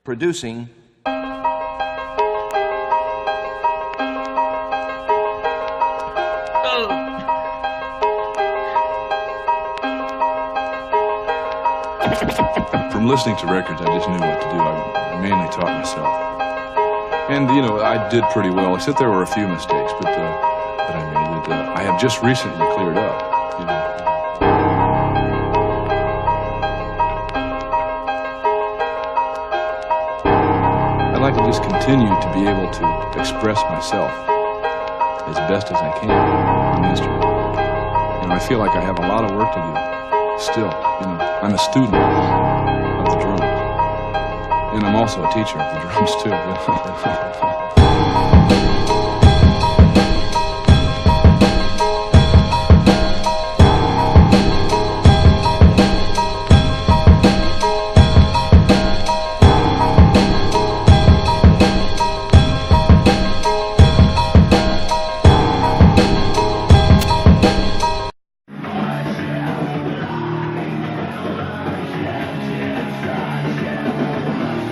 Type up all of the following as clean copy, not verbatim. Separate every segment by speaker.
Speaker 1: producing
Speaker 2: From listening to records, I just knew what to do. I mainly taught myself. And, you know, I did pretty well, except there were a few mistakes that I made that I have just recently cleared up, you know. I'd like to just continue to be able to express myself as best as I can on the instrument. And I feel like I have a lot of work to do still, you know. I'm a student of the drums. And I'm also a teacher of the drums too.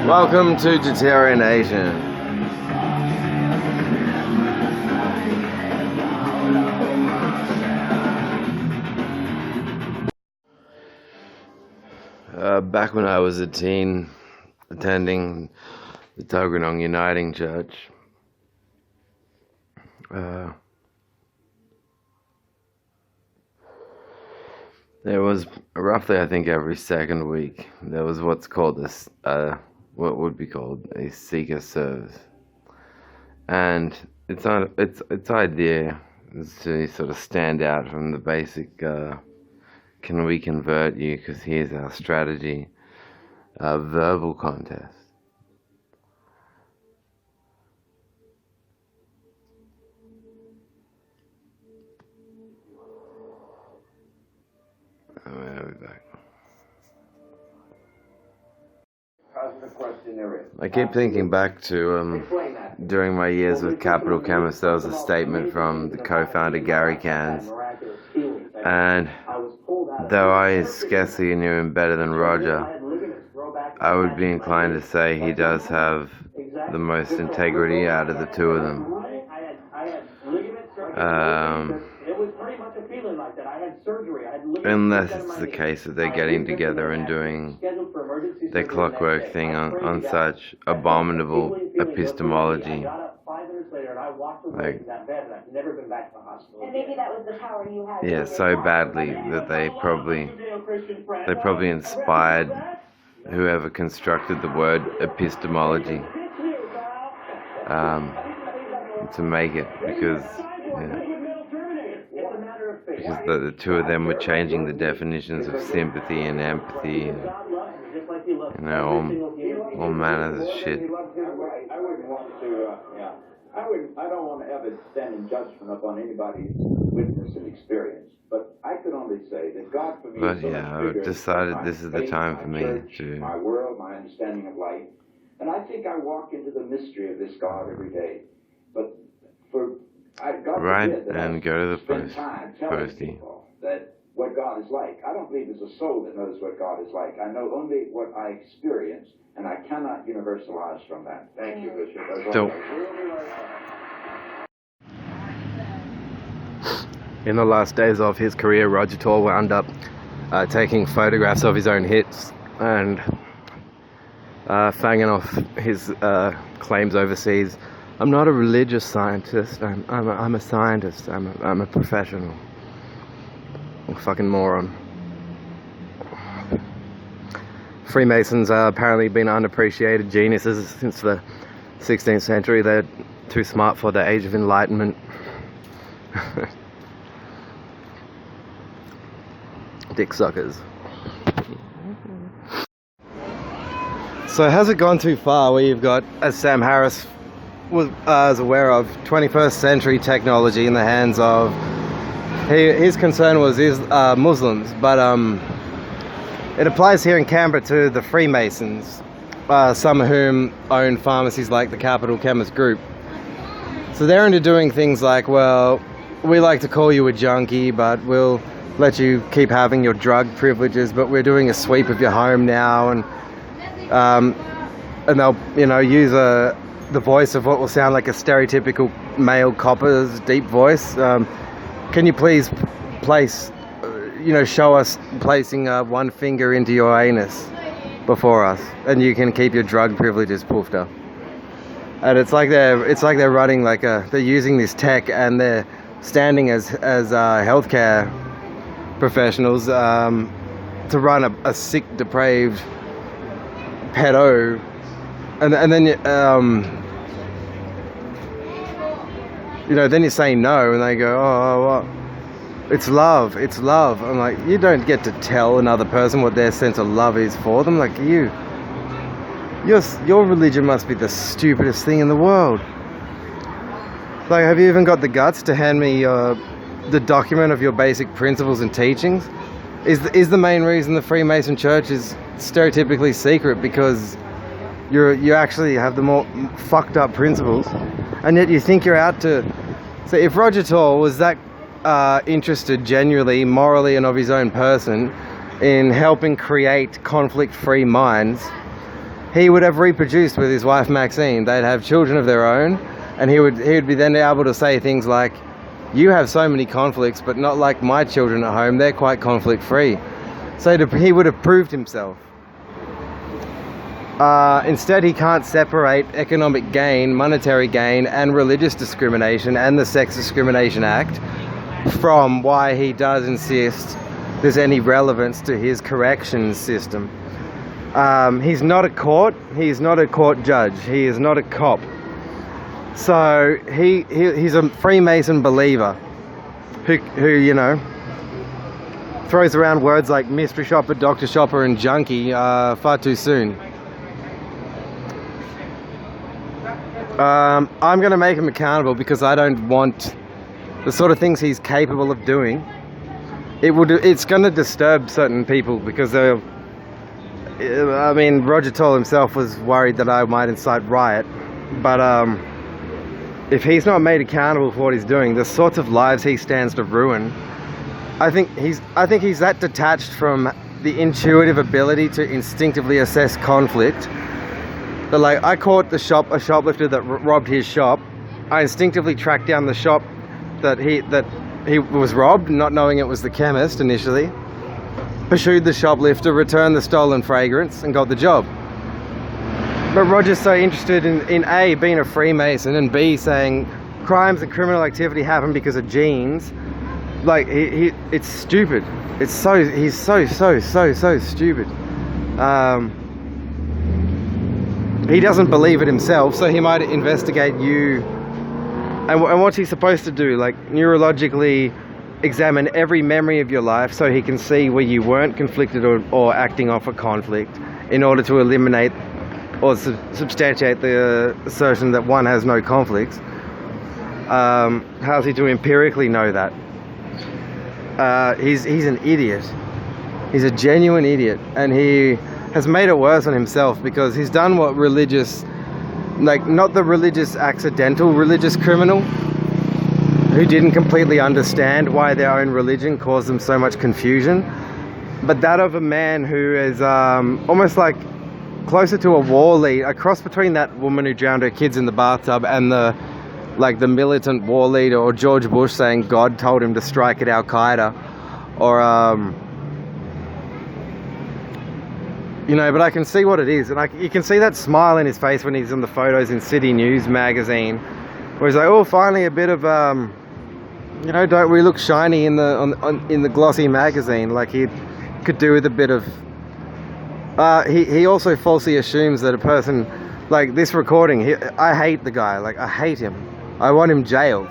Speaker 3: Welcome to DETERIORNATION. Back when I was a teen, attending the Tuggeranong Uniting Church, there was roughly, I think, every second week, there was what's called this, what would be called a seeker service, and its idea is to sort of stand out from the basic can we convert you, because here's our strategy, verbal contest. I'll be back. I keep thinking back to during my years with Capital Chemist, there was a statement from the co-founder Gary Cairns, and though I scarcely knew him better than Roger, I would be inclined to say he does have the most integrity out of the two of them. Unless it's the case that they're getting together and doing their clockwork thing on such abominable epistemology. Like, yeah, so badly that they probably inspired whoever constructed the word epistemology to make it, because the two of them were changing the definitions of sympathy and empathy and, you know, all manners of shit.
Speaker 4: I don't want to ever stand in judgment upon anybody's witness and experience, but I can only say that God for me.
Speaker 3: But yeah, I've decided this is the time for me to.
Speaker 4: My world, my understanding of life, and I think I walk into the mystery of this God every day. But
Speaker 3: right, and go to the postie.
Speaker 4: That what God is like. I don't believe there's a soul that knows what God is like. I know only what I experience, and I cannot universalize from that. Thank you, Bishop.
Speaker 3: So, in the last days of his career, Roger Tor wound up taking photographs of his own hits and fanging off his claims overseas. I'm not a religious scientist. I'm a scientist. I'm a professional. I'm a fucking moron. Freemasons are apparently been unappreciated geniuses since the 16th century. They're too smart for the Age of Enlightenment. Dick suckers. So has it gone too far where you've got, as Sam Harris was aware of, 21st century technology in the hands of, his concern was Muslims, but it applies here in Canberra to the Freemasons, some of whom own pharmacies like the Capital Chemist Group. So they're into doing things like, well, we like to call you a junkie, but we'll let you keep having your drug privileges, but we're doing a sweep of your home now, and and they'll, you know, use the voice of what will sound like a stereotypical male copper's deep voice. Can you please place, you know, show us placing one finger into your anus before us, and you can keep your drug privileges poofed up. And it's like they're running like they're using this tech, and they're standing as healthcare professionals to run a sick, depraved pedo, and then you know, then you say no, and they go, oh, what? It's love, it's love. I'm like, you don't get to tell another person what their sense of love is for them. Like, your religion must be the stupidest thing in the world. Like, have you even got the guts to hand me the document of your basic principles and teachings? Is the main reason the Freemason Church is stereotypically secret because you actually have the more fucked up principles, and yet you think you're out to... So if Roger Tor was that interested genuinely, morally, and of his own person in helping create conflict-free minds, he would have reproduced with his wife Maxine. They'd have children of their own, and he would be then able to say things like, you have so many conflicts, but not like my children at home, they're quite conflict-free. So he would have proved himself. Instead, he can't separate economic gain, monetary gain, and religious discrimination and the Sex Discrimination Act from why he does insist there's any relevance to his corrections system. He's not a court, he's not a court judge, he is not a cop. So he's a Freemason believer who you know, throws around words like mystery shopper, doctor shopper, and junkie far too soon. I'm going to make him accountable because I don't want the sort of things he's capable of doing. It's going to disturb certain people because they're... I mean, Roger Toll himself was worried that I might incite riot, but if he's not made accountable for what he's doing, the sorts of lives he stands to ruin, I think he's that detached from the intuitive ability to instinctively assess conflict. But like, I caught a shoplifter that robbed his shop. I instinctively tracked down the shop that he was robbed, not knowing it was the chemist initially. Pursued the shoplifter, returned the stolen fragrance, and got the job. But Roger's so interested in A, being a Freemason, and B, saying crimes and criminal activity happen because of genes. Like, it's stupid. He's so stupid. He doesn't believe it himself, so he might investigate you. And what's he supposed to do? Like, neurologically examine every memory of your life so he can see where you weren't conflicted or acting off a conflict in order to eliminate or substantiate the assertion that one has no conflicts. How's he to empirically know that? He's an idiot. He's a genuine idiot, and he has made it worse on himself because he's done what religious, like, not the religious accidental religious criminal who didn't completely understand why their own religion caused them so much confusion, but that of a man who is almost like closer to a war lead, a cross between that woman who drowned her kids in the bathtub and the militant war leader, or George Bush saying God told him to strike at Al-Qaeda, or you know, but I can see what it is, and you can see that smile in his face when he's in the photos in City News magazine, where he's like, oh, finally a bit of, you know, don't we look shiny in the glossy magazine, like he could do with a bit of... He also falsely assumes that a person, like this recording, I hate the guy, like I hate him. I want him jailed.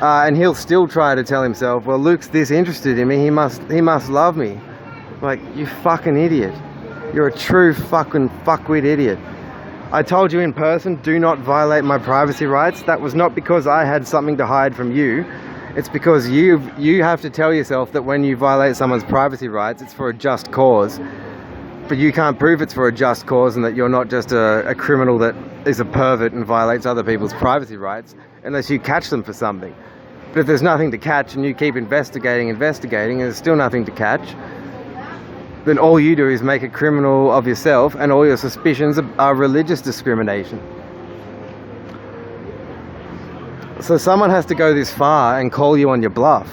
Speaker 3: And he'll still try to tell himself, well, Luke's this interested in me, he must love me. Like, you fucking idiot. You're a true fucking fuckwit idiot. I told you in person, do not violate my privacy rights. That was not because I had something to hide from you. It's because you have to tell yourself that when you violate someone's privacy rights, it's for a just cause. But you can't prove it's for a just cause and that you're not just a criminal that is a pervert and violates other people's privacy rights unless you catch them for something. But if there's nothing to catch and you keep investigating and there's still nothing to catch, then all you do is make a criminal of yourself, and all your suspicions are religious discrimination. So someone has to go this far and call you on your bluff.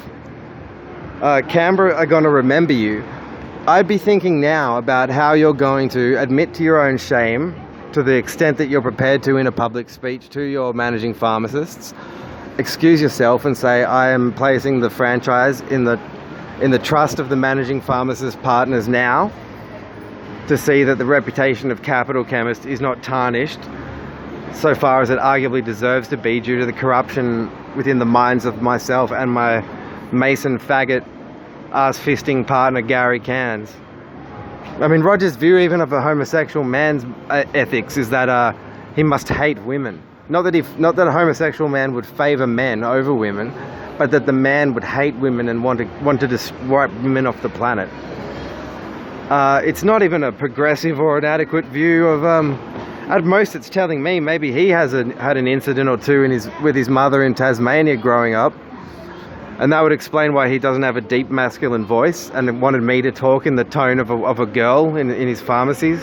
Speaker 3: Canberra are going to remember you. I'd be thinking now about how you're going to admit to your own shame, to the extent that you're prepared to in a public speech to your managing pharmacists, excuse yourself and say, I am placing the franchise in the trust of the managing pharmacist partners now, to see that the reputation of Capital Chemist is not tarnished so far as it arguably deserves to be, due to the corruption within the minds of myself and my Mason faggot ass-fisting partner Gary Cairns. I mean, Roger's view even of a homosexual man's ethics is that he must hate women. Not that a homosexual man would favour men over women, but that the man would hate women and want to just wipe women off the planet. It's not even a progressive or an adequate view of. At most, it's telling me maybe he has had an incident or two with his mother in Tasmania growing up, and that would explain why he doesn't have a deep masculine voice and wanted me to talk in the tone of a girl in his pharmacies,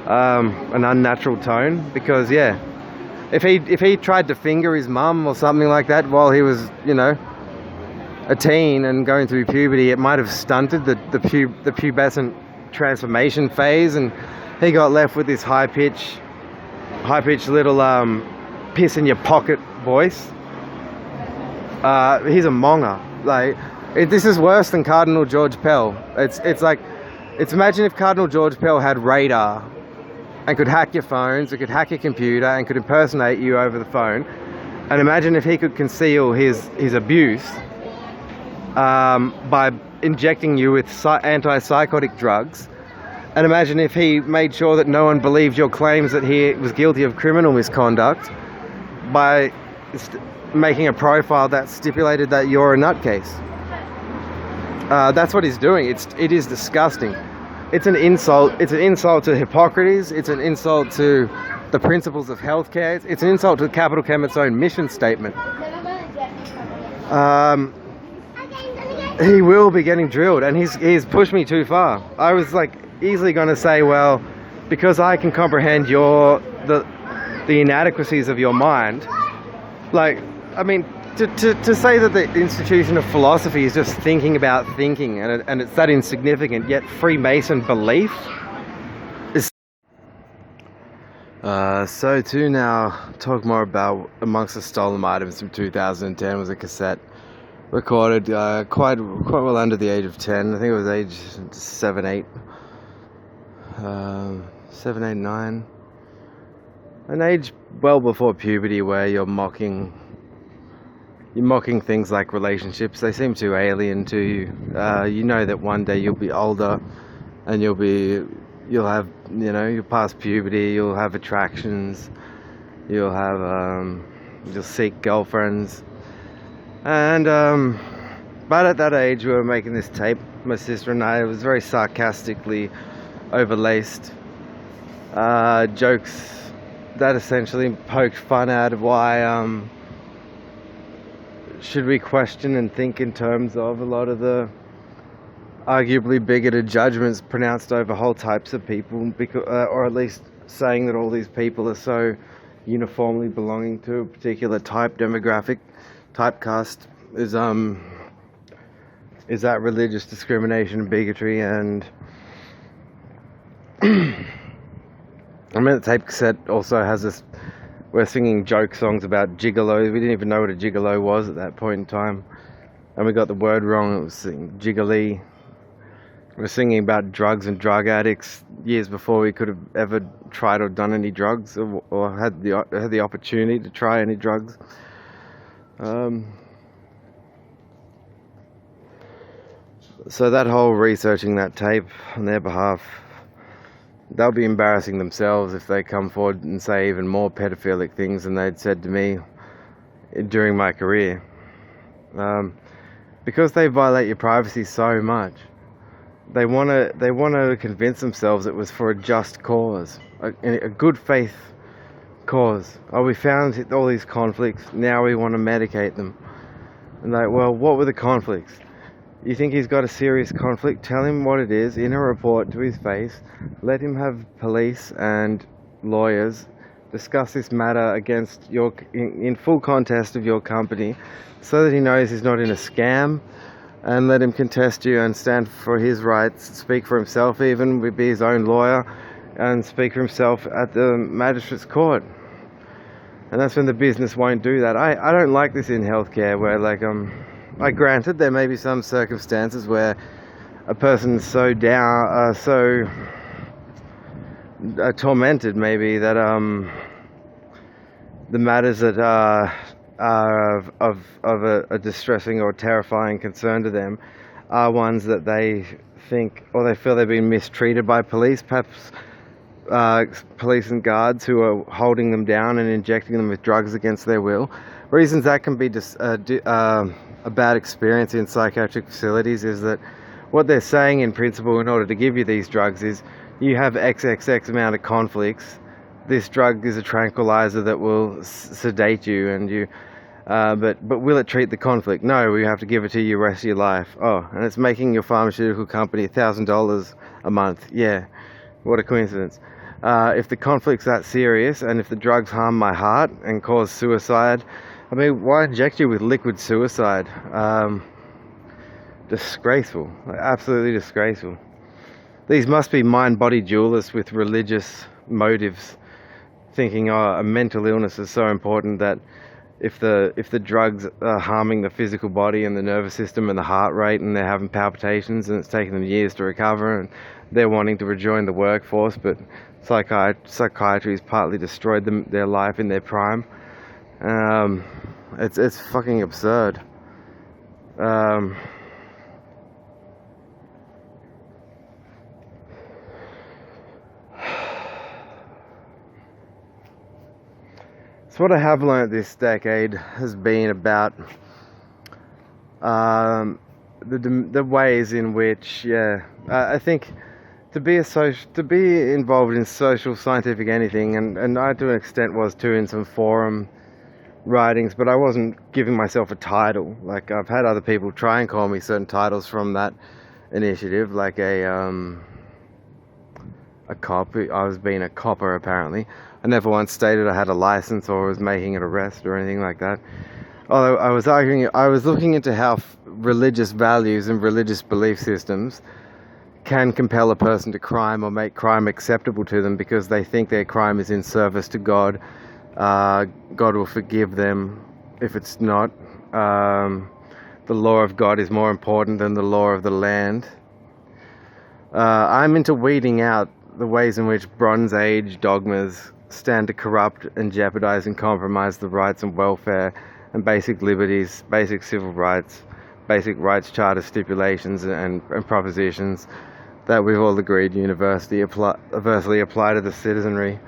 Speaker 3: an unnatural tone. Because yeah, if he tried to finger his mum or something like that while he was, you know, a teen and going through puberty, it might have stunted the pubescent transformation phase, and he got left with this high-pitched little piss in your pocket voice. He's a monger. Like, this is worse than Cardinal George Pell. It's like, imagine if Cardinal George Pell had radar and could hack your phones, it could hack your computer and could impersonate you over the phone. And imagine if he could conceal his abuse by injecting you with antipsychotic drugs. And imagine if he made sure that no one believed your claims that he was guilty of criminal misconduct by making a profile that stipulated that you're a nutcase. That's what he's doing. It is disgusting. It's an insult. It's an insult to Hippocrates. It's an insult to the principles of healthcare. It's an insult to Capital Chemist's own mission statement. He will be getting drilled, and he's pushed me too far. I was like easily going to say, well, because I can comprehend the inadequacies of your mind. Like, I mean, to say that the institution of philosophy is just thinking about thinking, and it's that insignificant, yet Freemason belief is. So to now talk more about amongst the stolen items from 2010 was a cassette recorded quite well under the age of 10. I think it was age 7, 8. 7, 8, 9. An age well before puberty, where you're mocking things like relationships. They seem too alien to you. You know that one day you'll be older, and you'll have, you know, you'll pass puberty, you'll have attractions, you'll seek girlfriends. And but at that age we were making this tape, my sister and I. It was very sarcastically overlaced jokes that essentially poked fun out of why should we question and think in terms of a lot of the arguably bigoted judgments pronounced over whole types of people, because, or at least saying that all these people are so uniformly belonging to a particular typecast is that religious discrimination and bigotry. And I mean, the tape cassette also has this, we're singing joke songs about gigolos. We didn't even know what a gigolo was at that point in time, and we got the word wrong. It was jiggly. We're singing about drugs and drug addicts years before we could have ever tried or done any drugs, or had the opportunity to try any drugs. So that whole researching that tape on their behalf, they'll be embarrassing themselves if they come forward and say even more pedophilic things than they'd said to me during my career. Because they violate your privacy so much. They want to convince themselves it was for a just cause, a good faith cause. Oh, we found all these conflicts, now we want to medicate them. And like, well, what were the conflicts? You think he's got a serious conflict? Tell him what it is in a report to his face. Let him have police and lawyers discuss this matter against in full contest of your company, so that he knows he's not in a scam, and let him contest you and stand for his rights, speak for himself, even be his own lawyer, and speak for himself at the magistrate's court. And that's when the business won't do that. I don't like this in healthcare, where granted there may be some circumstances where a person's so down, tormented maybe, that the matters that are of a distressing or terrifying concern to them are ones that they think, or they feel they've been mistreated by police, perhaps police and guards who are holding them down and injecting them with drugs against their will. Reasons that can be a bad experience in psychiatric facilities is that what they're saying in principle in order to give you these drugs is, you have XXX amount of conflicts, this drug is a tranquilizer that will sedate you, and you but will it treat the conflict? No, we have to give it to you the rest of your life. Oh, and it's making your pharmaceutical company $1,000 a month. Yeah, what a coincidence. If the conflict's that serious, and if the drugs harm my heart and cause suicide, I mean, why inject you with liquid suicide? Disgraceful, absolutely disgraceful. These must be mind-body dualists with religious motives, thinking, oh, a mental illness is so important that if the drugs are harming the physical body and the nervous system and the heart rate, and they're having palpitations and it's taking them years to recover, and they're wanting to rejoin the workforce, but psychiatry has partly destroyed their life in their prime. It's fucking absurd. So what I have learned this decade has been about the ways in which, I think to be involved in social, scientific, anything, and I to an extent was too in some forum writings, but I wasn't giving myself a title. Like, I've had other people try and call me certain titles from that initiative, like a cop. I was being a copper, apparently. I never once stated I had a license or was making an arrest or anything like that. Although I was looking into how religious values and religious belief systems can compel a person to crime or make crime acceptable to them because they think their crime is in service to God. God will forgive them if it's not. The law of God is more important than the law of the land. I'm into weeding out the ways in which Bronze Age dogmas stand to corrupt and jeopardize and compromise the rights and welfare and basic liberties, basic civil rights, basic rights charter stipulations and propositions that we've all agreed universally apply to the citizenry.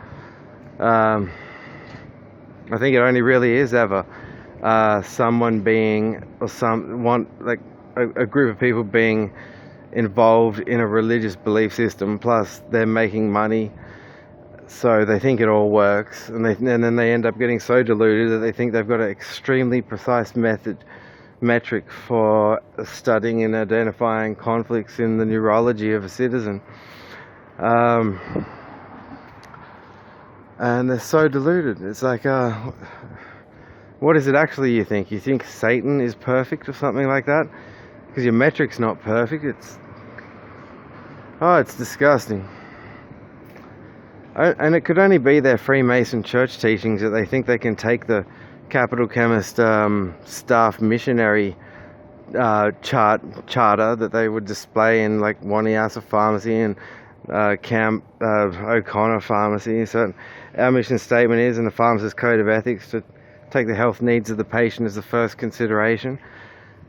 Speaker 3: I think it only really is ever someone being, or a group of people being involved in a religious belief system, plus they're making money, so they think it all works, and then they end up getting so deluded that they think they've got an extremely precise metric for studying and identifying conflicts in the neurology of a citizen. And they're so deluded. It's like, what is it actually you think? You think Satan is perfect or something like that? Because your metric's not perfect. It's disgusting. And it could only be their Freemason church teachings that they think they can take the Capital Chemist staff missionary charter that they would display in like Waniasa Pharmacy and Camp O'Connor Pharmacy. So our mission statement is, in the Pharmacist Code of Ethics, to take the health needs of the patient as the first consideration.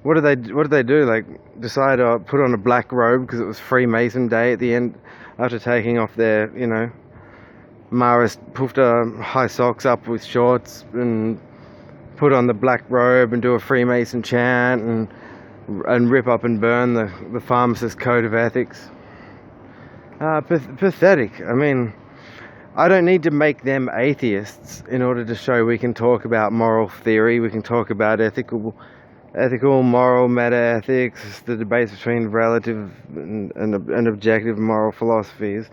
Speaker 3: What do they do? Like, decide to put on a black robe because it was Freemason Day at the end, after taking off their, Maris Pufta high socks up with shorts, and put on the black robe and do a Freemason chant and rip up and burn the Pharmacist Code of Ethics. Pathetic. I mean, I don't need to make them atheists in order to show we can talk about moral theory, we can talk about ethical ethical, moral, meta-ethics, the debates between relative and objective moral philosophies,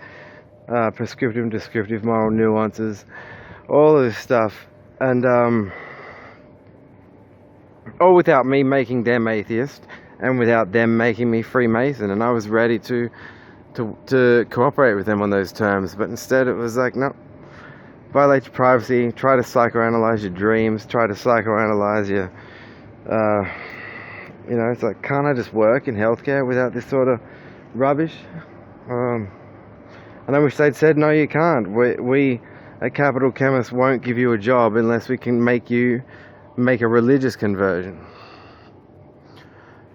Speaker 3: prescriptive and descriptive moral nuances, all of this stuff, and all without me making them atheist, and without them making me Freemason, and I was ready to cooperate with them on those terms, but instead it was like, no, violate your privacy, try to psychoanalyze your dreams, try to psychoanalyze your, you know, it's like, can't I just work in healthcare without this sort of rubbish? And I wish they'd said, no, you can't. We at Capital Chemist won't give you a job unless we can make you make a religious conversion.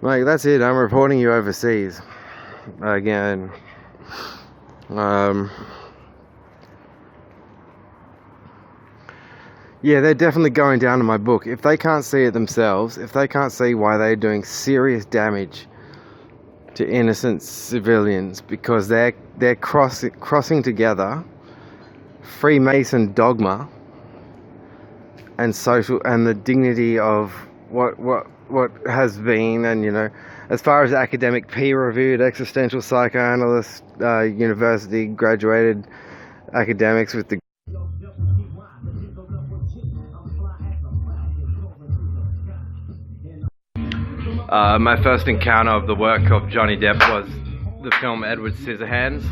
Speaker 3: Like, that's it, I'm reporting you overseas. Again. Yeah, they're definitely going down to my book. If they can't see it themselves, if they can't see why they're doing serious damage to innocent civilians because they're crossing together Freemason dogma and social and the dignity of what has been, and, you know, as far as academic peer-reviewed existential psychoanalysts, university graduated academics with the my first encounter of the work of Johnny Depp was the film Edward Scissorhands.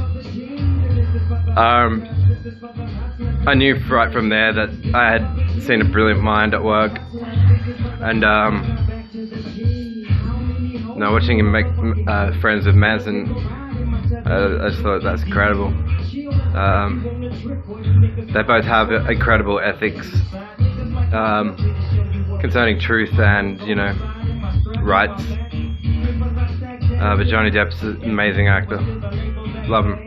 Speaker 3: I knew right from there that I had seen a brilliant mind at work, and now watching him make friends with Manson, I just thought that's incredible. They both have incredible ethics concerning truth and, you know, rights. But Johnny Depp's an amazing actor. Love him.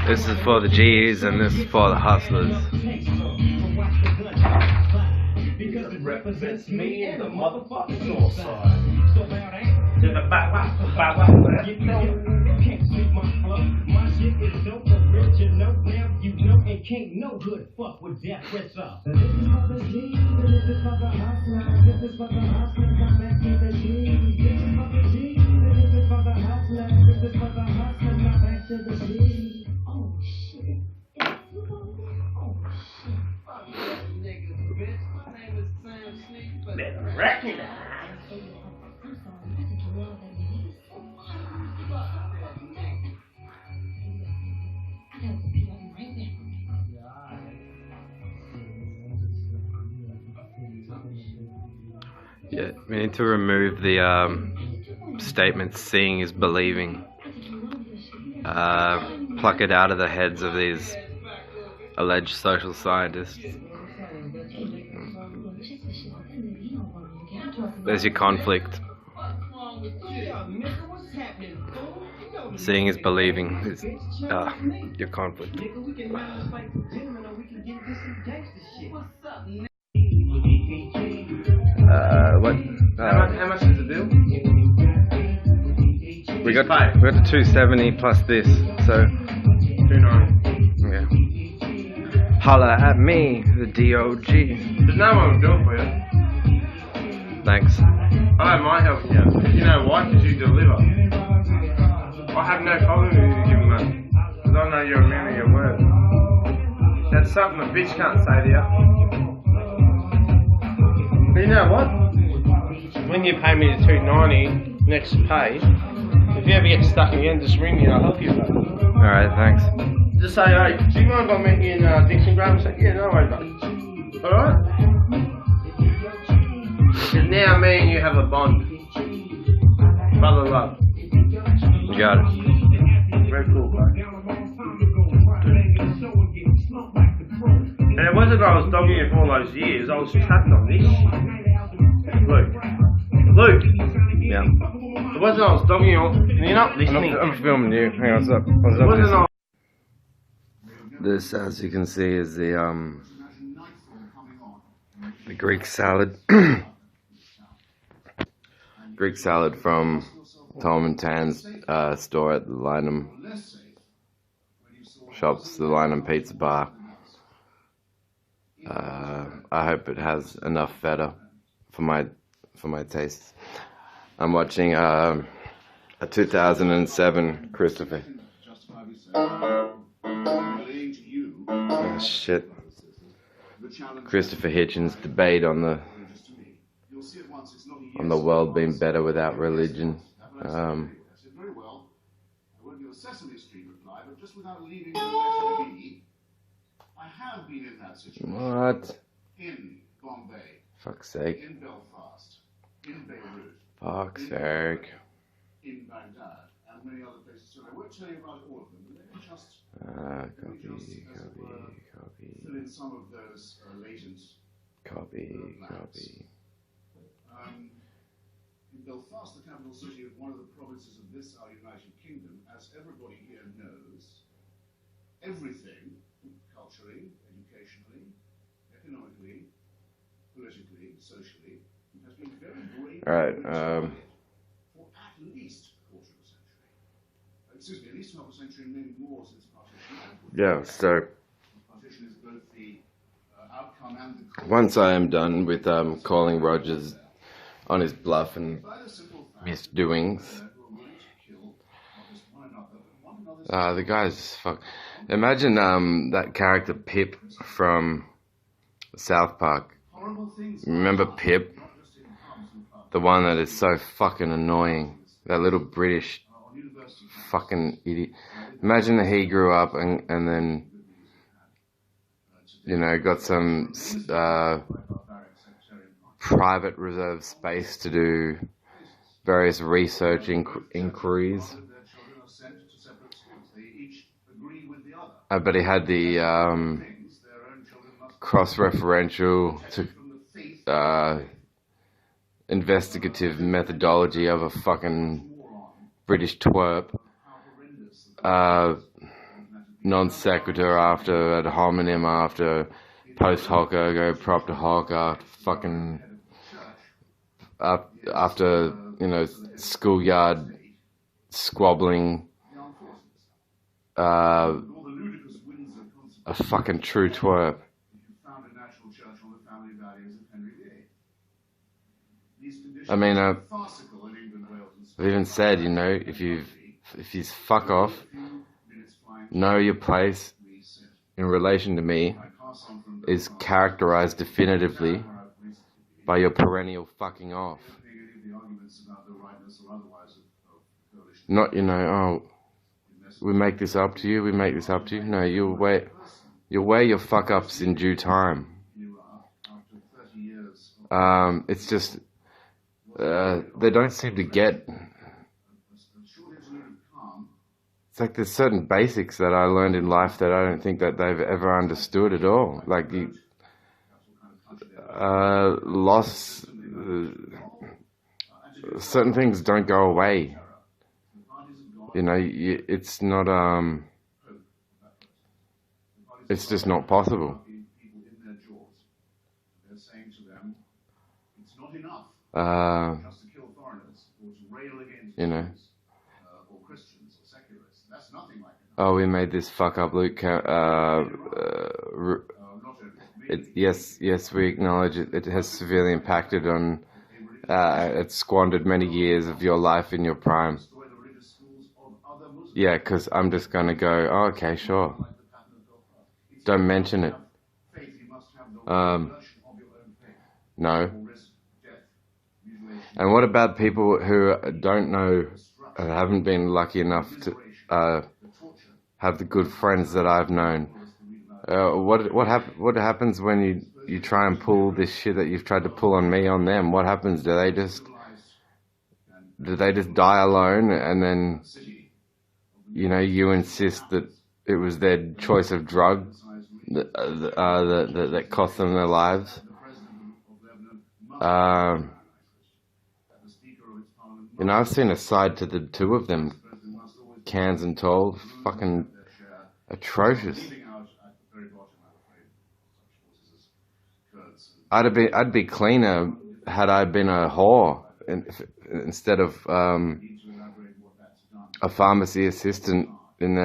Speaker 3: This is for the G's and this is for the hustlers. Because it represents me and the motherfucking north side. To the can't see my flow. My shit is dope, original. Now you know, and can't no good fuck with that press up. This is for the G's, this is for the hustlers. This is for the hustlers, I'm back to the G's. This is for the G's, this is for the hustlers. This is for the hustlers, I'm back to the G's. Oh shit. Better recognize. Yeah, we need to remove the statement "seeing is believing." Pluck it out of the heads of these alleged social scientists. There's your conflict. Seeing is believing. Is your conflict. What? How much is the bill? We got the 270 plus this, so 290. Yeah. Holla at me, the DOG.
Speaker 1: There's no one will do it for you.
Speaker 3: Thanks.
Speaker 1: I don't mind helping you. You know why? Because you deliver. I have no problem with you giving money. Because I know you're a man of your word. That's something a bitch can't say to you. But you know what? When you pay me the $290 next pay, if you ever get stuck again, just ring me and I'll help you.
Speaker 3: Alright, thanks.
Speaker 1: Just say, hey, do you mind if I meet you in Dixon Graham? Say, yeah, no worries, buddy. Alright? Because now me and you have a bond. Brother love.
Speaker 3: You got it.
Speaker 1: Very cool, bro. And it wasn't I was dogging you for all those years, I was trapped on this shit. Luke.
Speaker 3: Yeah.
Speaker 1: It wasn't I was dogging you, and you're not listening.
Speaker 3: I'm filming you. Hang on, what's up? This, as you can see, is the Greek salad. Greek salad from Tom and Tan's store at the Lynham Shops, the Lynham Pizza Bar. I hope it has enough feta for my tastes. I'm watching a 2007 Christopher. Oh, shit. Christopher Hitchens debate on the world being better without religion. What?
Speaker 5: In Bombay.
Speaker 3: Fuck's sake.
Speaker 5: In Belfast. In Beirut.
Speaker 3: Fuck's sake.
Speaker 5: In Baghdad. And many other places. So I won't tell you about all of them. But let me just
Speaker 3: Copy.
Speaker 5: fill in some of those latent
Speaker 3: Copy.
Speaker 5: In Belfast, the capital city of one of the provinces of this, our United Kingdom, as everybody here knows, everything, culturally, educationally, economically, politically, socially, has been very great
Speaker 3: All right.
Speaker 5: for at least a quarter of a century. Excuse me, at least half a century, maybe more since partition.
Speaker 3: Yeah, so
Speaker 5: Partition is both the outcome and the cause.
Speaker 3: once I am done with calling Rogers on his bluff and misdoings, the guy's just fuck. Imagine that character Pip from South Park. Remember Pip? The one that is so fucking annoying. That little British fucking idiot. Imagine that he grew up and then, you know, got some private reserved space to do various research inquiries. But he had the cross-referential to investigative methodology of a fucking British twerp. Non sequitur after ad hominem after post hoc ergo propter hoc after fucking after, you know, schoolyard squabbling. A fucking true twerp. I mean, I've even said, you know, if you fuck off, know your place in relation to me is characterized definitively by your perennial fucking off. Not, you know, oh, we make this up to you, we make this up to you. No, you'll wear your fuck ups in due time. It's just, they don't seem to get. It's like there's certain basics that I learned in life that I don't think that they've ever understood at all. Like loss, certain things don't go away. You know, it's not, it's just not possible. You know. Oh, we made this fuck up, Luke. Yes, we acknowledge it. It has severely impacted on. It squandered many years of your life in your prime. Yeah, because I'm just gonna go. Oh, okay, sure. Don't mention it. No. And what about people who don't know, haven't been lucky enough to have the good friends that I've known? What happens when you try and pull this shit that you've tried to pull on me on them? What happens? Do they just die alone, and then, you know, you insist that it was their choice of drug that cost them their lives? You know, I've seen a side to the two of them, Cans and Toll, fucking atrocious. I'd be cleaner had I been a whore instead of a pharmacy assistant in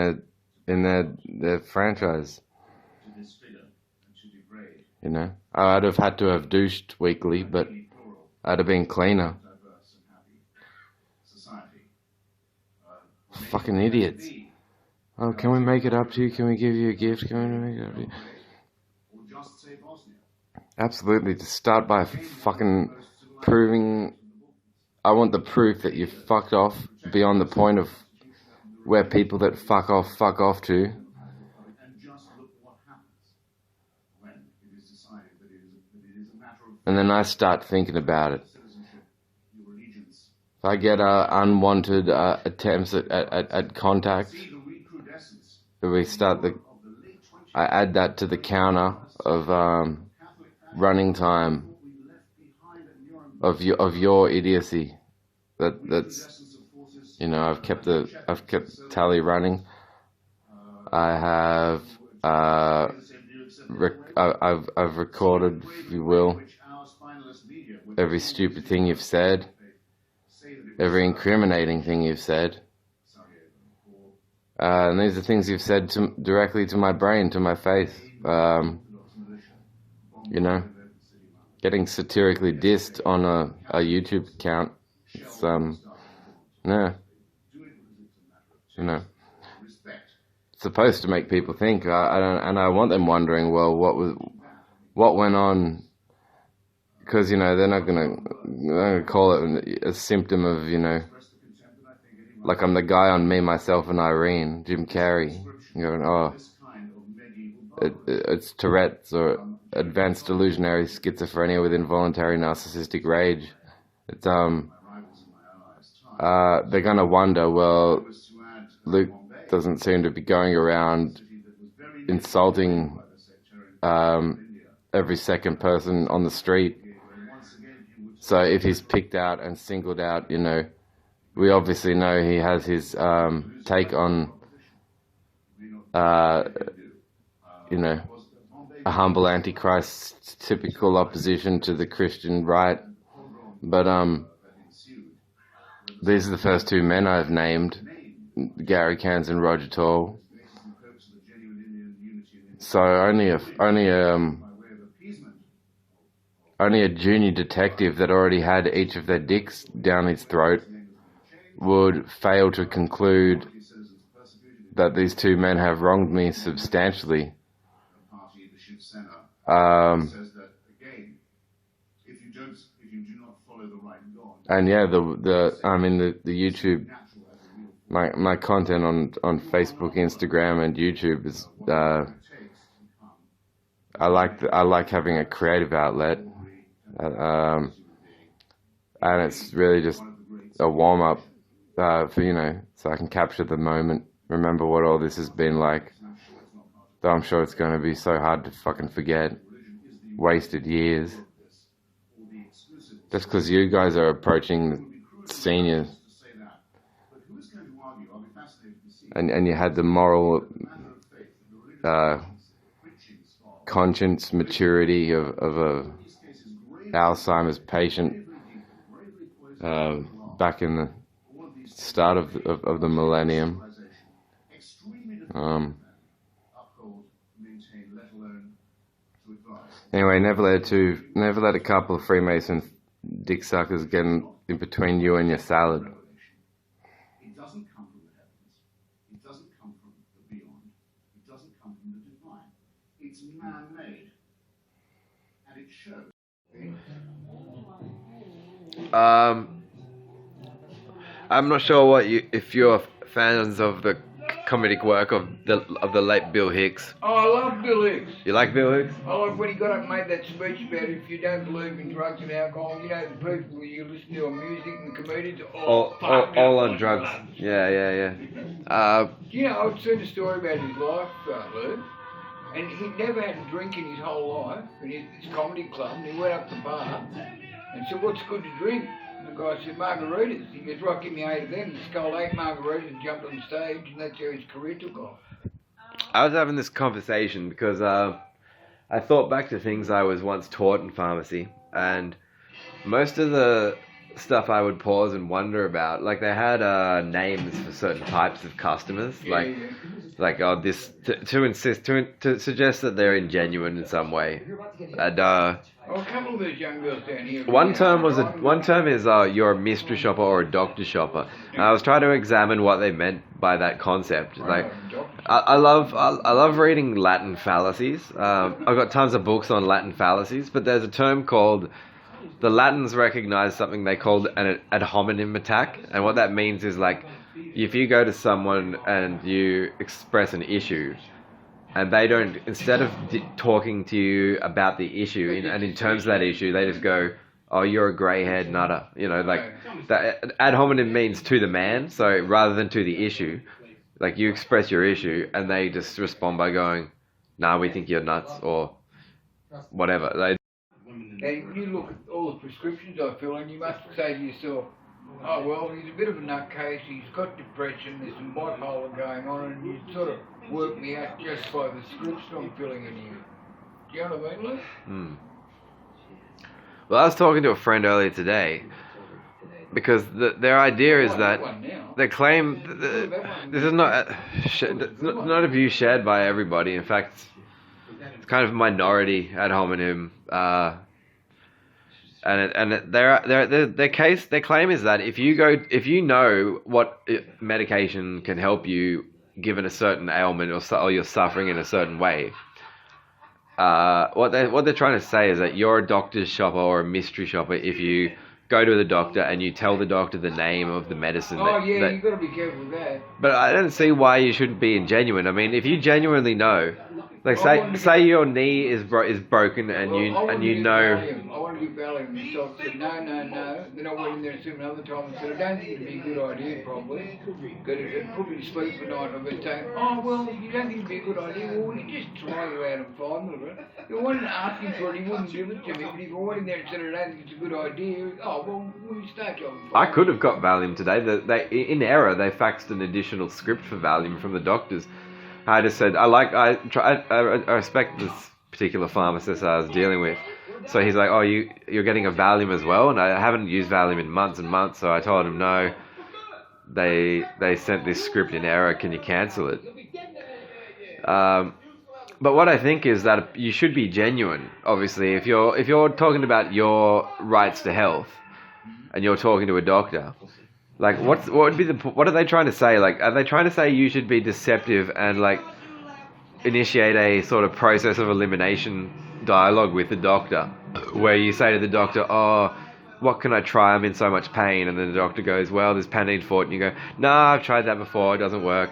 Speaker 3: their franchise. You know, I'd have had to have douched weekly, but I'd have been cleaner. Fucking idiots. Oh, can we make it up to you? Can we give you a gift? Can we make it up to you? Absolutely, to start by fucking proving. I want the proof that you fucked off beyond the point of where people that fuck off to. And then I start thinking about it. If I get unwanted attempts at contact, we start I add that to the counter of running time of your idiocy. That's you know, I've kept tally running. I have I've recorded, if you will, every stupid thing you've said, every incriminating thing you've said. And these are things you've said directly to my brain, to my face. You know, getting satirically dissed on a YouTube account. It's, no. You know, it's supposed to make people think. I want them wondering, well, what went on? Because, you know, they're not gonna call it a symptom of, you know, like I'm the guy on Me, Myself and Irene, Jim Carrey, going, oh, it's Tourette's or advanced delusionary schizophrenia with involuntary narcissistic rage. It's they're gonna wonder, well, Luke doesn't seem to be going around insulting every second person on the street. So if he's picked out and singled out, you know, we obviously know he has his take on, you know, a humble antichrist, typical opposition to the Christian right. But these are the first two men I've named, Gary Cairns and Roger Tall. So only a junior detective that already had each of their dicks down his throat would fail to conclude that these two men have wronged me substantially. And yeah, the YouTube, my content on Facebook, Instagram, and YouTube is I like having a creative outlet, and it's really just a warm up for, you know, so I can capture the moment, remember what all this has been like. Though I'm sure it's going to be so hard to fucking forget. Wasted years. Just because you guys are approaching seniors. And you had the moral conscience maturity of a Alzheimer's patient back in the start of the millennium. Anyway, never let a couple of Freemason dick suckers get in between you and your salad.
Speaker 5: It doesn't come from the heavens. It doesn't come from the beyond. It doesn't come from the divine. It's man-made, and it shows.
Speaker 3: I'm not sure if you're fans of the comedic work of the late Bill Hicks.
Speaker 6: Oh, I love Bill Hicks.
Speaker 3: You like Bill Hicks?
Speaker 6: I like when he got up and made that speech about if you don't believe in drugs and alcohol, you know, the people you listen to on music and the comedians are
Speaker 3: all on drugs. Yeah.
Speaker 6: You know, I'd seen a story about his life, Lou, and he'd never had a drink in his whole life, and he's at this comedy club, and he went up to the bar and said, what's good to drink? And the guy said, margaritas. He goes, right, give me 8 of them. He sculled 8 margaritas and jumped on stage, and that's how his career took off.
Speaker 3: I was having this conversation because I thought back to things I was once taught in pharmacy, and most of the stuff I would pause and wonder about. Like they had names for certain types of customers, like oh this to suggest that they're ingenuine in some way. And
Speaker 6: Oh, a couple of those young girls down here.
Speaker 3: one term is you're a mystery shopper or a doctor shopper. And I was trying to examine what they meant by that concept. Like I love reading Latin fallacies. I've got tons of books on Latin fallacies, but there's a term called, the Latins recognize something they called an ad hominem attack, and what that means is like if you go to someone and you express an issue, and they don't, instead of talking to you about the issue and in terms of that issue, they just go, oh, you're a grey-haired nutter. You know, like that ad hominem means to the man, so rather than to the issue, like you express your issue and they just respond by going, nah, we think you're nuts or whatever.
Speaker 6: And you look at all the prescriptions I fill and you must say to yourself, oh well, he's a bit of a nutcase, he's got depression, there's some bipolar going on, and you sort of work me out just by the scripts I'm filling in here. Do you know what I mean, Luke?
Speaker 3: Well, I was talking to a friend earlier today, because their idea is that they claim this is not a view shared by everybody. In fact, it's kind of a minority ad hominem. Their claim is that if you know what medication can help you given a certain ailment or you're suffering in a certain way, what they're trying to say is that you're a doctor's shopper or a mystery shopper if you go to the doctor and you tell the doctor the name of the medicine.
Speaker 6: You've got to be careful with that.
Speaker 3: But I don't see why you shouldn't be ingenuine. I mean, if you genuinely know, like say your knee is broken and you know.
Speaker 6: I want to give Valium. So I said, no. Then I went in there and said another time and said, I don't think it'd be a good idea, probably. Because it put me to sleep at night. I've been saying, oh, well, you don't think it'd be a good idea? Well, we can just try you out and find it. If I wasn't asking for it, he wouldn't give it to me. But if I went in there and said, I don't think it's a good idea, oh, well, we start you on.
Speaker 3: I could have got Valium today. In error, they faxed an additional script for Valium from the doctors. I just said, I respect this particular pharmacist I was dealing with. So he's like, oh, you're getting a Valium as well? And I haven't used Valium in months and months, so I told him, no, they sent this script in error, can you cancel it? But what I think is that you should be genuine, obviously. If you're talking about your rights to health, and you're talking to a doctor, like what are they trying to say? Like, are they trying to say you should be deceptive and like initiate a sort of process of elimination dialogue with the doctor, where you say to the doctor, oh, what can I try? I'm in so much pain. And then the doctor goes, well, there's Panadeine for it. And you go, nah, I've tried that before. It doesn't work.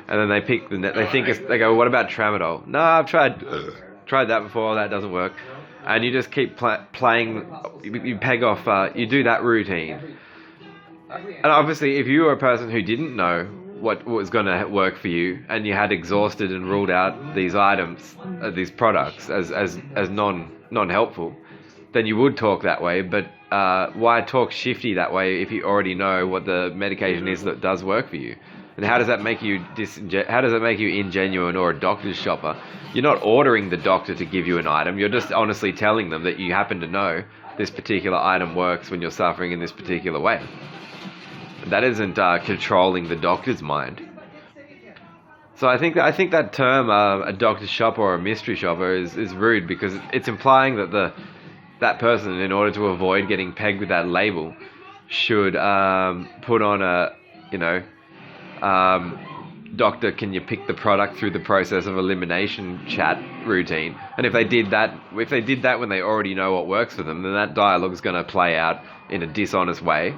Speaker 3: And then they pick they go, what about Tramadol? No, I've tried that before. That doesn't work. And you just keep playing. You peg off. You do that routine. And obviously, if you were a person who didn't know what was going to work for you, and you had exhausted and ruled out these items, these products as non-helpful, then you would talk that way. But why talk shifty that way if you already know what the medication is that does work for you? And how does that make you ingenuine or a doctor's shopper? You're not ordering the doctor to give you an item. You're just honestly telling them that you happen to know this particular item works when you're suffering in this particular way. That isn't controlling the doctor's mind. So I think that term, a doctor's shopper or a mystery shopper, is rude, because it's implying that that person, in order to avoid getting pegged with that label, should put on a, doctor, can you pick the product through the process of elimination chat routine. And if they did that when they already know what works for them, then that dialogue is going to play out in a dishonest way,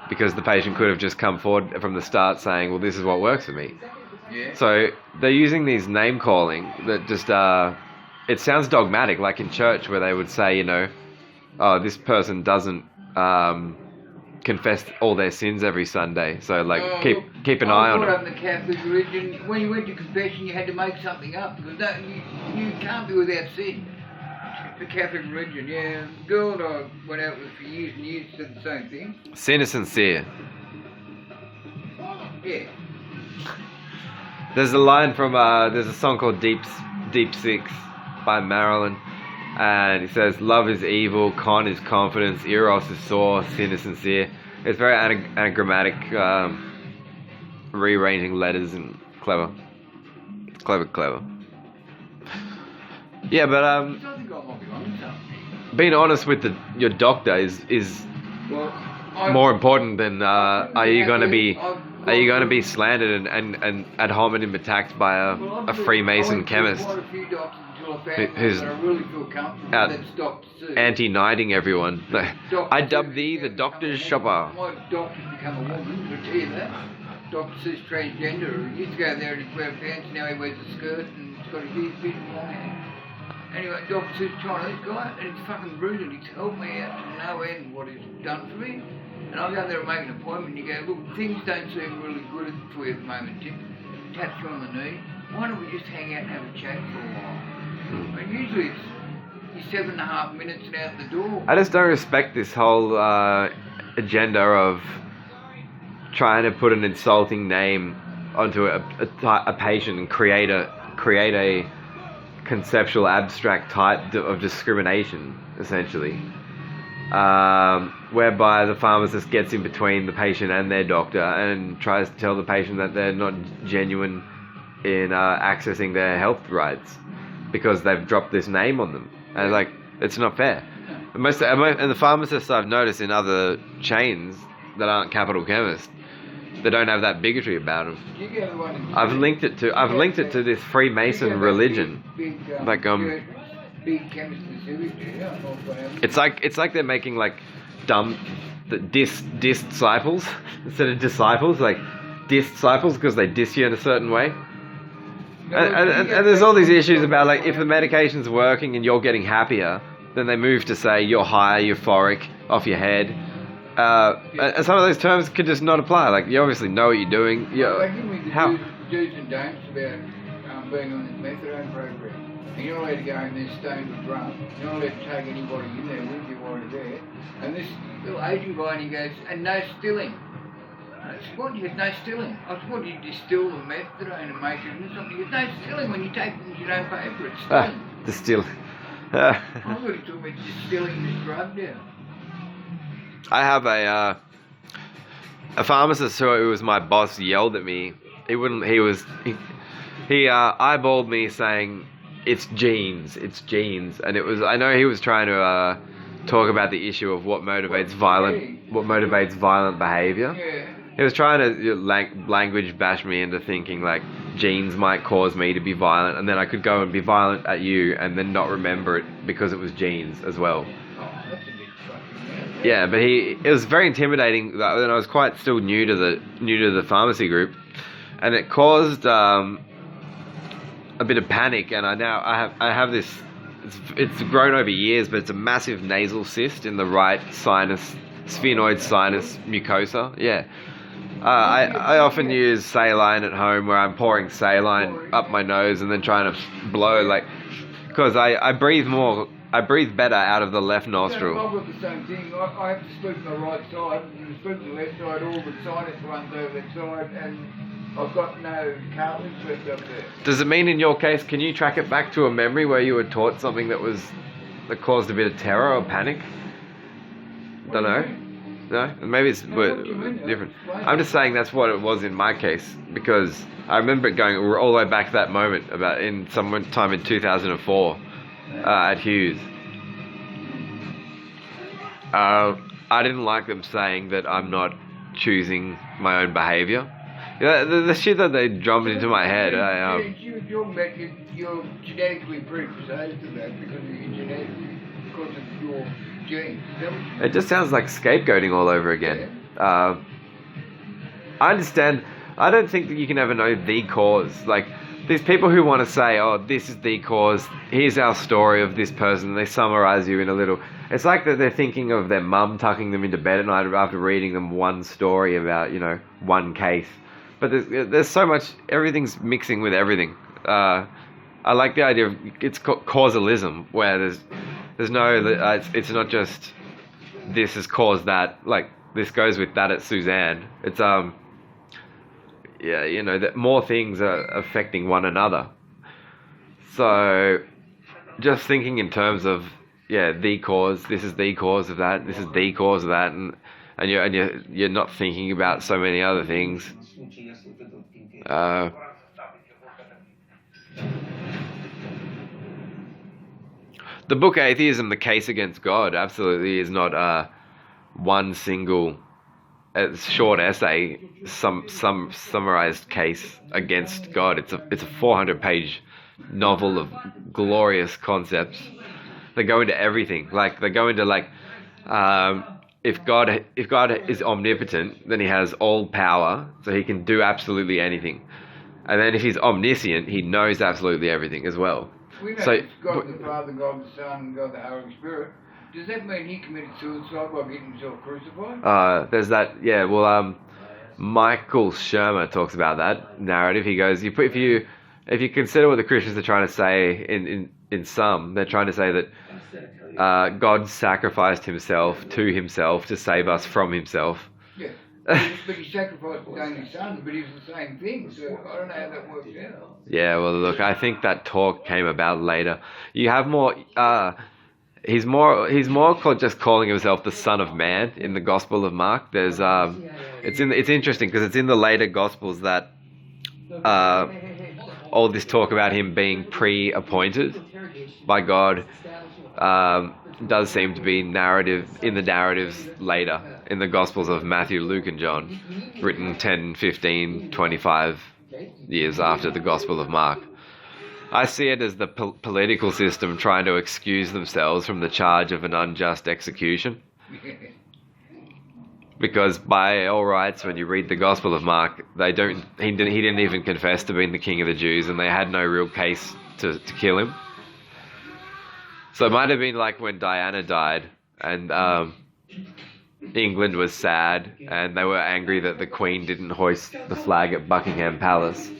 Speaker 3: because the patient could have just come forward from the start saying, well, this is what works for me.
Speaker 6: Yeah.
Speaker 3: So they're using these name calling that just, it sounds dogmatic, like in church where they would say, oh, this person doesn't confess all their sins every Sunday, so like keep an eye on it.
Speaker 6: In the Catholic religion, when you went to confession, you had to make something up, because you can't be without sin. The Catholic religion, yeah. The girl that I went out with for years and years said the same thing.
Speaker 3: Sin is sincere.
Speaker 6: Yeah.
Speaker 3: There's a line from there's a song called Deep Six by Marilyn,
Speaker 7: And he says, love is evil, con is confidence, eros is sore, sin is sincere. It's very anagrammatic, rearranging letters and clever. It's clever. Yeah, but
Speaker 6: I think I might be on something.
Speaker 7: being honest with your doctor is
Speaker 6: Well,
Speaker 7: more important than are you going to be slandered and ad hominem attacked by a Freemason chemist who's out anti-knighting everyone. I dub thee the doctor's shopper.
Speaker 6: My doctor's become a woman, but tell you that. Dr. Seuss transgender. He used to go there and he'd wear pants, now he wears a skirt and he's got a huge bit of long hair. Anyway, Dr. Seuss Chinese guy, and he's fucking brilliant. He's helped me out to no end what he's done for me. And I go there and make an appointment and you go, look, things don't seem really good for you at the moment, Tim. Taps you on the knee. Why don't we just hang out and have a chat for a while? And usually it's 7.5 minutes and out the door.
Speaker 7: I just don't respect this whole agenda of trying to put an insulting name onto a patient and create a conceptual abstract type of discrimination, essentially, whereby the pharmacist gets in between the patient and their doctor and tries to tell the patient that they're not genuine in accessing their health rights because they've dropped this name on them. And like, it's not fair. And the pharmacists I've noticed in other chains that aren't capital chemists, they don't have that bigotry about them. I've linked it to this Freemason religion. Like it's like they're making like dumb disciples instead of disciples, like disciples because they diss you in a certain way. And there's all these issues about like if the medication's working and you're getting happier, then they move to say you're high, euphoric, off your head. And some of those terms could just not apply. Like, you obviously know what you're doing.
Speaker 6: They give me the do's and don'ts about being on this methadone program. And you're not allowed to go in there stoned or drunk. You're not allowed to take anybody in there with you while you're there. And this little Asian guy, and he goes, and no stilling. And I said, what? He goes, no stilling. I said, what, do you distill the methadone and make it into something? He goes, no stilling. When you take things, you don't pay for it. Stilling.
Speaker 7: Distilling.
Speaker 6: I thought he took me distilling this drug down.
Speaker 7: I have a pharmacist who was my boss yelled at me. He eyeballed me saying it's genes, and it was, I know he was trying to talk about the issue of what motivates violent behavior.
Speaker 6: Yeah.
Speaker 7: He was trying to language bash me into thinking like genes might cause me to be violent, and then I could go and be violent at you and then not remember it because it was genes as well. Yeah, but it was very intimidating, and I was quite still new to the pharmacy group, and it caused a bit of panic. And I have this. It's grown over years, but it's a massive nasal cyst in the right sphenoid sinus mucosa. Yeah, I often use saline at home, where I'm pouring saline up my nose and then trying to blow, like, because I breathe more. I breathe better out of the left nostril.
Speaker 6: Yeah, I've got the same thing. I have to sleep on the right side, and sleep on the left side, all the sinus runs over that side, and I've got no cartilage left up there.
Speaker 7: Does it mean in your case, can you track it back to a memory where you were taught something that caused a bit of terror or panic? Don't know. No? Maybe it's different. I'm just saying that's what it was in my case, because I remember it going all the way back to that moment, sometime in 2004. At Hughes. I didn't like them saying that I'm not choosing my own behaviour. The shit that they drummed into my head.
Speaker 6: You're genetically predisposed to that because of your genetics, because of your genes.
Speaker 7: It just sounds like scapegoating all over again. I understand. I don't think that you can ever know the cause. Like, these people who want to say, oh, this is the cause, here's our story of this person, they summarize you in a little. It's like that they're thinking of their mum tucking them into bed at night after reading them one story about, one case. But there's so much, everything's mixing with everything. I like the idea of, it's causalism, where there's no, it's not just this has caused that, like this goes with that at Suzanne. It's, yeah, that more things are affecting one another. So, just thinking in terms of, yeah, the cause, this is the cause of that, this is the cause of that, and you're not thinking about so many other things. The book Atheism, The Case Against God, absolutely is not one single short essay, some summarized case against God. It's a 400-page novel of glorious concepts. They go into everything. Like they go into if God is omnipotent, then he has all power, so he can do absolutely anything. And then if he's omniscient, he knows absolutely everything as well.
Speaker 6: We know
Speaker 7: So,
Speaker 6: it's God the Father, God the Son, God the Holy Spirit. Does that mean he committed suicide by getting himself crucified?
Speaker 7: There's that. Yeah. Well, Michael Shermer talks about that narrative. He goes, if you consider what the Christians are trying to say in some, they're trying to say that God sacrificed himself to save us from himself.
Speaker 6: Yeah. But he sacrificed his only son, but he's the same thing, so I don't know how that works out.
Speaker 7: Yeah, well, look, I think that talk came about later. You have more. He's more just calling himself the Son of Man in the Gospel of Mark. There's it's interesting because it's in the later Gospels that all this talk about him being pre-appointed by God does seem to be in the narratives later in the Gospels of Matthew, Luke, and John, written 10, 15, 25 years after the Gospel of Mark. I see it as the political system trying to excuse themselves from the charge of an unjust execution. Because by all rights, when you read the Gospel of Mark, he didn't even confess to being the king of the Jews, and they had no real case to kill him. So it might have been like when Diana died, and England was sad, and they were angry that the Queen didn't hoist the flag at Buckingham Palace.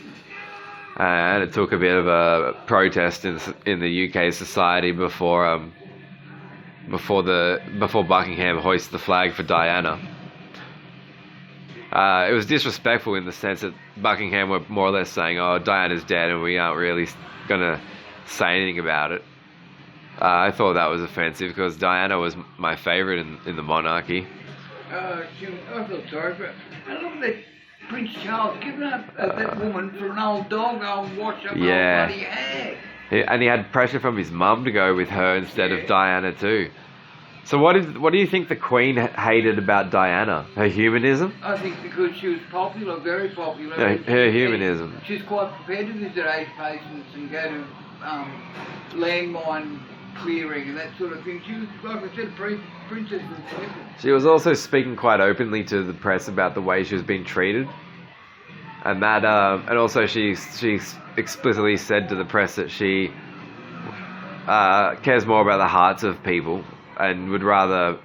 Speaker 7: And it took a bit of a protest in the UK society before Buckingham hoisted the flag for Diana. It was disrespectful in the sense that Buckingham were more or less saying, "Oh, Diana's dead, and we aren't really gonna say anything about it." I thought that was offensive because Diana was my favourite in the monarchy.
Speaker 6: I feel sorry for her. And look at that Prince Charles giving up that woman for an old dog, old washed up old bloody hag.
Speaker 7: And he had pressure from his mum to go with her instead of Diana too. So what do you think the Queen hated about Diana? Her humanism?
Speaker 6: I think because she was popular, very popular.
Speaker 7: Yeah, her humanism.
Speaker 6: She's quite prepared to visit aged patients and go to landmine clearing and that sort of thing. She was, like I said, princess and princess.
Speaker 7: She was also speaking quite openly to the press about the way she was being treated, and that, and also she explicitly said to the press that she cares more about the hearts of people and would rather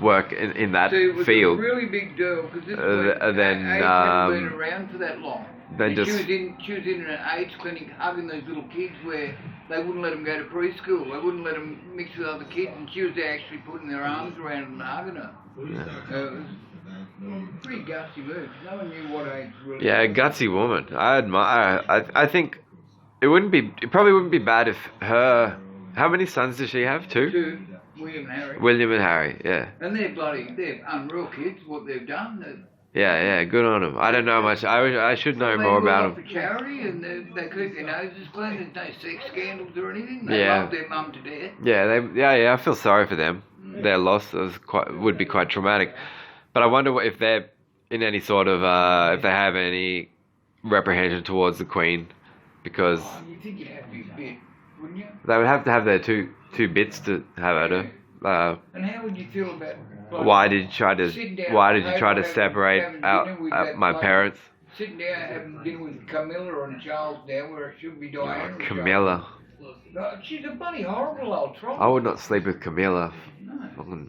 Speaker 7: work in that
Speaker 6: so it was
Speaker 7: field.
Speaker 6: A really big deal because this
Speaker 7: then
Speaker 6: hadn't been around for that long.
Speaker 7: Then
Speaker 6: she was in an AIDS clinic hugging those little kids where they wouldn't let them go to preschool. They wouldn't let them mix with other kids, and she was there actually putting their arms around them and hugging her. Yeah. It was pretty gutsy move. No one knew what AIDS really.
Speaker 7: Yeah, a gutsy woman. I admire. I think it probably wouldn't be bad if her. How many sons does she have? Two.
Speaker 6: William and Harry.
Speaker 7: William and Harry. Yeah.
Speaker 6: And they're unreal kids. What they've done.
Speaker 7: Yeah, good on them. I don't know much. I should know more about them.
Speaker 6: They for charity and they keep their noses clean. There's no sex scandals or anything. They love their mum to death.
Speaker 7: Yeah, I feel sorry for them. Their loss would be quite traumatic. But I wonder if they're in any sort of if they have any reprehension towards the Queen, because
Speaker 6: you think you'd have to be a bit, wouldn't you?
Speaker 7: They would have to have their two bits to have at her.
Speaker 6: And how would you feel about?
Speaker 7: Why did you try to separate out my parents?
Speaker 6: Sitting down having dinner with Camilla or Charles now, where it should be Diana.
Speaker 7: Camilla.
Speaker 6: No, she's a bloody horrible old troll.
Speaker 7: I would not sleep with Camilla. No.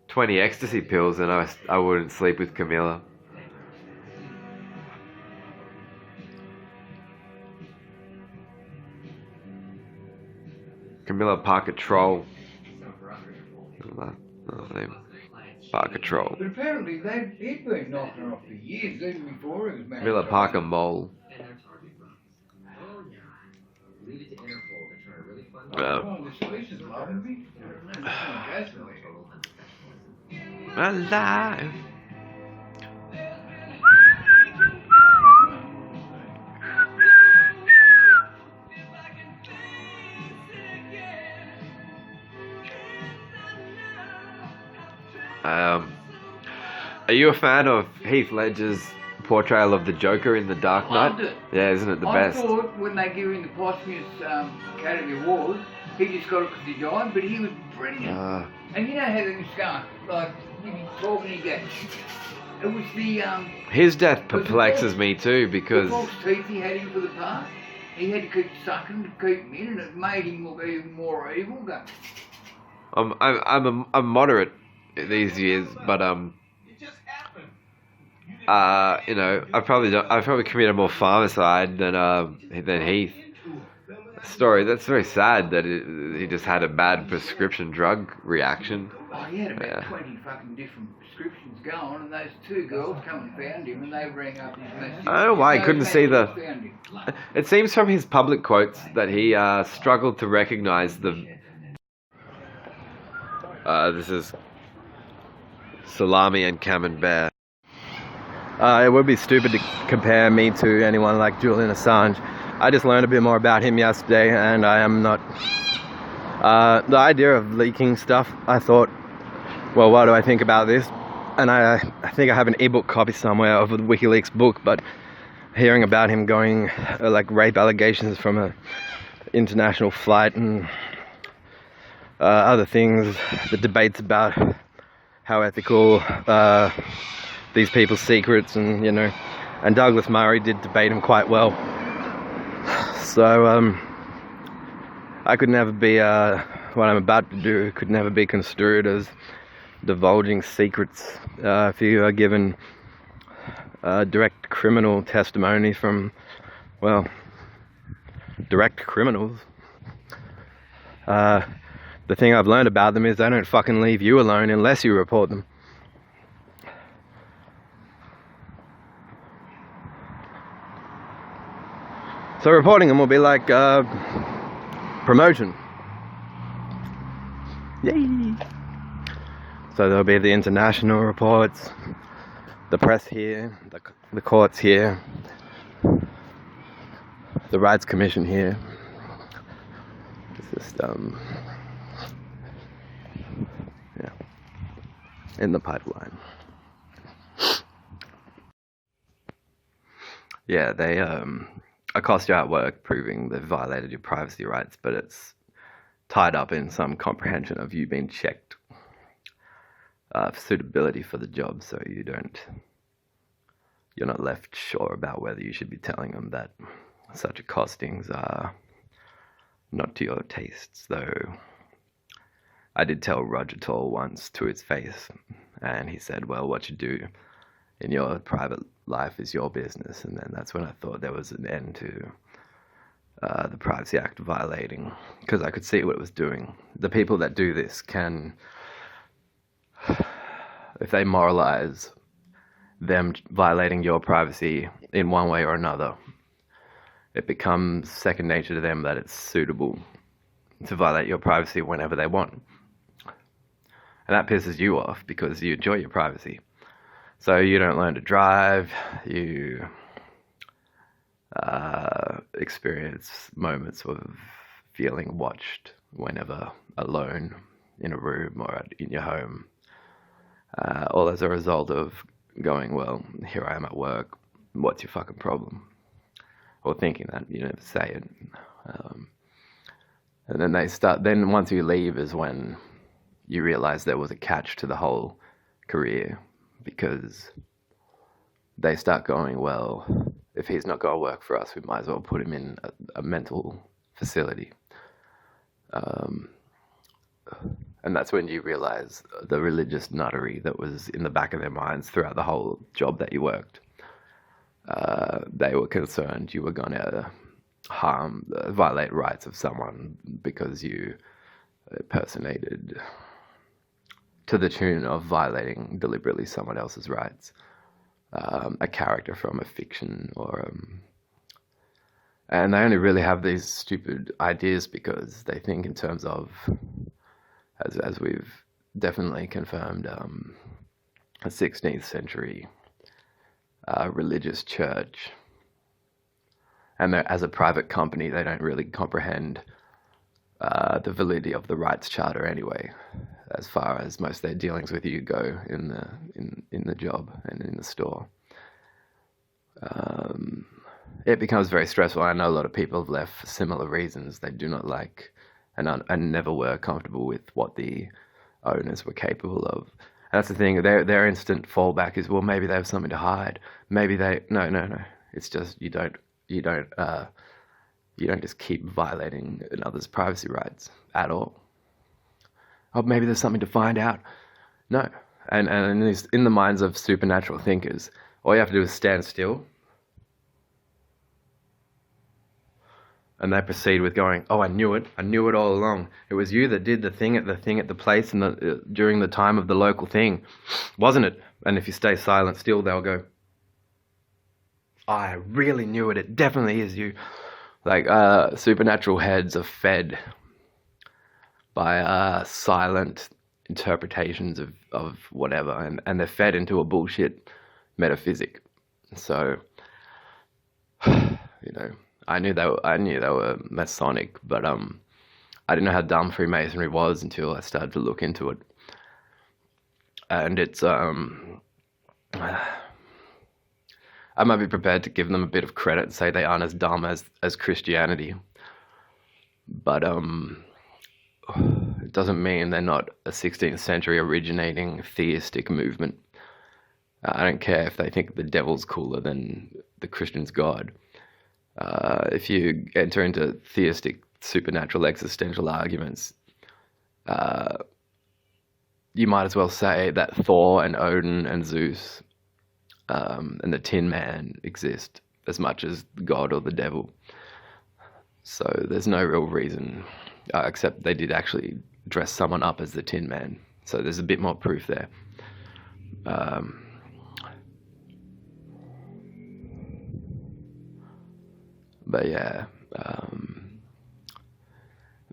Speaker 7: 20 ecstasy pills and I wouldn't sleep with Camilla. Camilla Parker Troll. Parker Troll.
Speaker 6: But apparently he'd been knocking her off for years, even before he was married.
Speaker 7: Camilla Parker Mole.
Speaker 8: Oh yeah. Leave it to Interpol.
Speaker 6: The solution's lovely.
Speaker 7: Alive. Are you a fan of Heath Ledger's portrayal of the Joker in The Dark Knight?
Speaker 6: Loved it.
Speaker 7: Yeah, isn't it the
Speaker 6: I
Speaker 7: best?
Speaker 6: thought when they gave him the posthumous Academy Award, he just got it because he died, but he was brilliant. And you know how they start, like, you'd be talking, you go, it was the,
Speaker 7: His death perplexes me too, because
Speaker 6: the false teeth he had in for the part. He had to keep sucking to keep him in, and it made him look even more evil.
Speaker 7: I'm moderate these years, but you know, I probably committed more farmicide than Heath. Story. That's very sad that he just had a bad prescription drug reaction.
Speaker 6: Oh, he had about 20 fucking different prescriptions going, and those two girls come and found him, and they rang up his message.
Speaker 7: I don't know why he couldn't see the. It seems from his public quotes that he struggled to recognize the. This is salami and camembert.
Speaker 3: It would be stupid to compare me to anyone like Julian Assange. I just learned a bit more about him yesterday, and I am not... the idea of leaking stuff, I thought, well, what do I think about this? And I think I have an ebook copy somewhere of the WikiLeaks book, but hearing about him going, like, rape allegations from a international flight and other things, the debates about how ethical these people's secrets, and, you know, and Douglas Murray did debate him quite well. So, I could never be, what I'm about to do could never be construed as divulging secrets. If you are given direct criminal testimony from, well, direct criminals, the thing I've learned about them is they don't fucking leave you alone unless you report them. So reporting them will be like promotion. Yay! So there'll be the international reports, the press here, the courts here, the Rights Commission here. It's just yeah, in the pipeline. Yeah, they accost you at work proving they've violated your privacy rights, but it's tied up in some comprehension of you being checked for suitability for the job, so you're not left sure about whether you should be telling them that such accostings are not to your tastes. Though I did tell Roger Toll once to his face, and he said, well, what you do in your private life is your business. And then that's when I thought there was an end to the Privacy Act violating, because I could see what it was doing. The people that do this can, if they moralize them violating your privacy in one way or another, it becomes second nature to them that it's suitable to violate your privacy whenever they want. And that pisses you off because you enjoy your privacy. So you don't learn to drive, you experience moments of feeling watched whenever alone in a room or in your home. All as a result of going, well, here I am at work, what's your fucking problem? Or thinking that, you never say it. And then once you leave is when you realize there was a catch to the whole career, because they start going, well, if he's not going to work for us, we might as well put him in a mental facility. And that's when you realize the religious nuttery that was in the back of their minds throughout the whole job that you worked. They were concerned you were going to violate rights of someone because you impersonated to the tune of violating deliberately someone else's rights. A character from a fiction or And they only really have these stupid ideas because they think in terms of, as we've definitely confirmed, a 16th century religious church. And as a private company, they don't really comprehend the validity of the rights charter anyway, as far as most of their dealings with you go in the job and in the store. It becomes very stressful. I know a lot of people have left for similar reasons. They do not like and never were comfortable with what the owners were capable of. And that's the thing. Their instant fallback is, well, maybe they have something to hide. Maybe they no. It's just you don't just keep violating another's privacy rights at all. Oh, maybe there's something to find out. No. And in the minds of supernatural thinkers, all you have to do is stand still. And they proceed with going, oh, I knew it all along. It was you that did the thing at the place and during the time of the local thing, wasn't it? And if you stay silent still, they'll go, oh, I really knew it. It definitely is you. Like supernatural heads are fed by silent interpretations of whatever, and they're fed into a bullshit metaphysic. So, I knew they were Masonic, but I didn't know how dumb Freemasonry was until I started to look into it. And it's I might be prepared to give them a bit of credit and say they aren't as dumb as Christianity, but it doesn't mean they're not a 16th century originating theistic movement. I don't care if they think the devil's cooler than the Christian's God. If you enter into theistic, supernatural, existential arguments, you might as well say that Thor and Odin and Zeus and the Tin Man exist as much as God or the devil. So there's no real reason, except they did actually dress someone up as the Tin Man. So there's a bit more proof there. But yeah,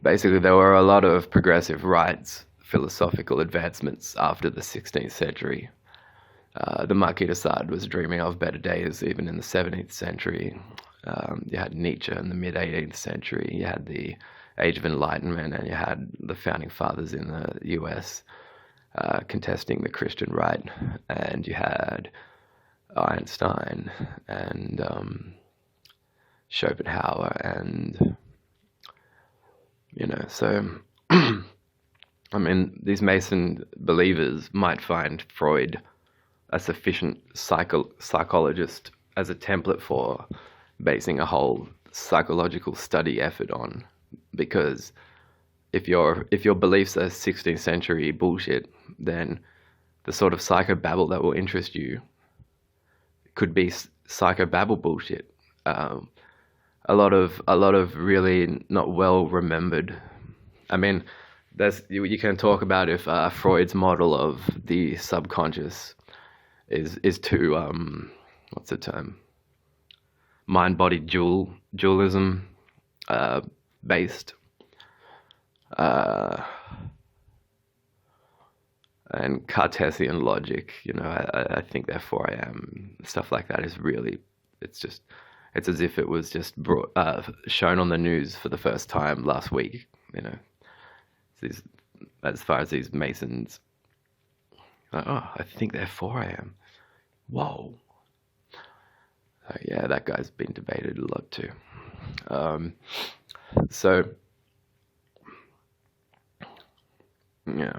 Speaker 3: basically there were a lot of progressive rights, philosophical advancements after the 16th century. The Marquis de Sade was dreaming of better days even in the 17th century. You had Nietzsche in the mid-18th century. You had the Age of Enlightenment, and you had the founding fathers in the US contesting the Christian right. And you had Einstein and Schopenhauer, and so I mean, these Mason believers might find Freud a sufficient psychologist as a template for basing a whole psychological study effort on, because if your beliefs are 16th century bullshit, then the sort of psychobabble that will interest you could be psychobabble bullshit. A lot of really not well remembered. I mean, you can talk about if Freud's model of the subconscious is too what's the term? Mind-body dualism based, and Cartesian logic. I think therefore I am. Stuff like that is really, it's as if it was just shown on the news for the first time last week. As far as these Masons, I think therefore I am. Whoa. Yeah, that guy's been debated a lot too. So, yeah.